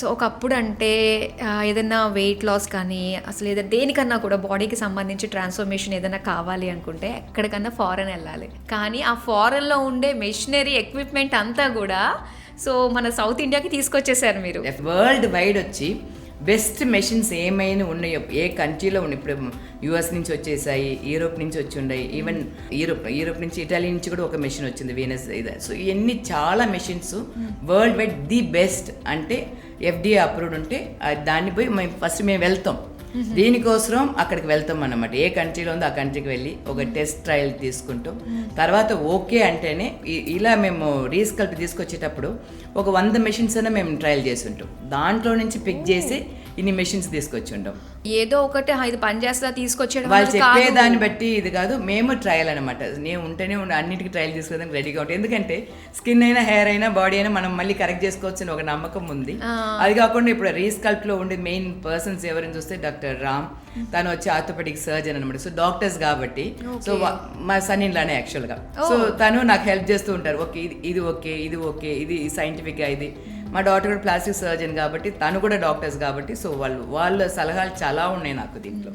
So ఒకప్పుడు అంటే ఏదైనా వెయిట్ లాస్ కానీ అసలు ఏదైనా దేనికన్నా కూడా బాడీకి సంబంధించి ట్రాన్స్ఫర్మేషన్ ఏదైనా కావాలి అనుకుంటే ఎక్కడికన్నా ఫారెన్ వెళ్ళాలి. కానీ ఆ ఫారెన్లో ఉండే మెషినరీ ఎక్విప్మెంట్ అంతా కూడా సో మన సౌత్ ఇండియాకి తీసుకొచ్చేసారు మీరు. వరల్డ్ వైడ్ వచ్చి బెస్ట్ మెషిన్స్ ఏమైనా ఉన్నాయో ఏ కంట్రీలో ఉన్నాయి, ఇప్పుడు యూఎస్ నుంచి వచ్చేసాయి, యూరోప్ నుంచి వచ్చి ఉన్నాయి, ఈవెన్ యూరోప్ నుంచి ఇటలీ నుంచి కూడా ఒక మెషిన్ వచ్చింది వీనస్ ఇది. సో ఇవన్నీ చాలా machines world wide the best అంటే FDA అప్రూవ్డ్ ఉంటే దాన్ని పోయి మేము వెళ్తాం. దీనికోసం అక్కడికి వెళ్తాం అన్నమాట. ఏ కంట్రీలో ఉందో ఆ కంట్రీకి వెళ్ళి ఒక టెస్ట్ ట్రయల్ తీసుకుంటాం. తర్వాత ఓకే అంటేనే ఇలా మేము రీస్కల్ప్ తీసుకొచ్చేటప్పుడు ఒక 100 మెషిన్స్ అయినా మేము ట్రయల్ చేసి ఉంటాం. దాంట్లో నుంచి పిక్ చేసి ఇన్ని మెషిన్స్ తీసుకొచ్చి ఉంటాం. ఏదో ఒకటి ఇది పనిచేస్తా తీసుకొచ్చేది వాళ్ళు చెప్పే దాన్ని బట్టి ఇది కాదు, మేము ట్రయల్ అనమాట. నేను ఉంటేనే అన్నిటికీ ట్రయల్ చేసుకోవడానికి రెడీగా ఉంటాం. ఎందుకంటే స్కిన్ అయినా హెయిర్ అయినా బాడీ అయినా మనం మళ్ళీ కరెక్ట్ చేసుకోవచ్చు అని ఒక నమ్మకం ఉంది. అది కాకుండా ఇప్పుడు రీస్కల్ప్ లో ఉండే మెయిన్ పర్సన్స్ ఎవరైనా చూస్తే డాక్టర్ రామ్, తను వచ్చి ఆర్థోపెడిక్ సర్జన్ అనమాట. సో డాక్టర్స్ కాబట్టి సో మా సన్ ఇన్ లానే యాక్చువల్గా. సో తను నాకు హెల్ప్ చేస్తూ ఉంటారు. ఓకే ఇది ఓకే, ఇది ఓకే, ఇది సైంటిఫిక్గా ఇది. మా డాక్టర్ కూడా ప్లాస్టిక్ సర్జన్ కాబట్టి తను కూడా డాక్టర్స్ కాబట్టి సో వాళ్ళ సలహాలు చాలా ఉన్నాయి నాకు దీంట్లో.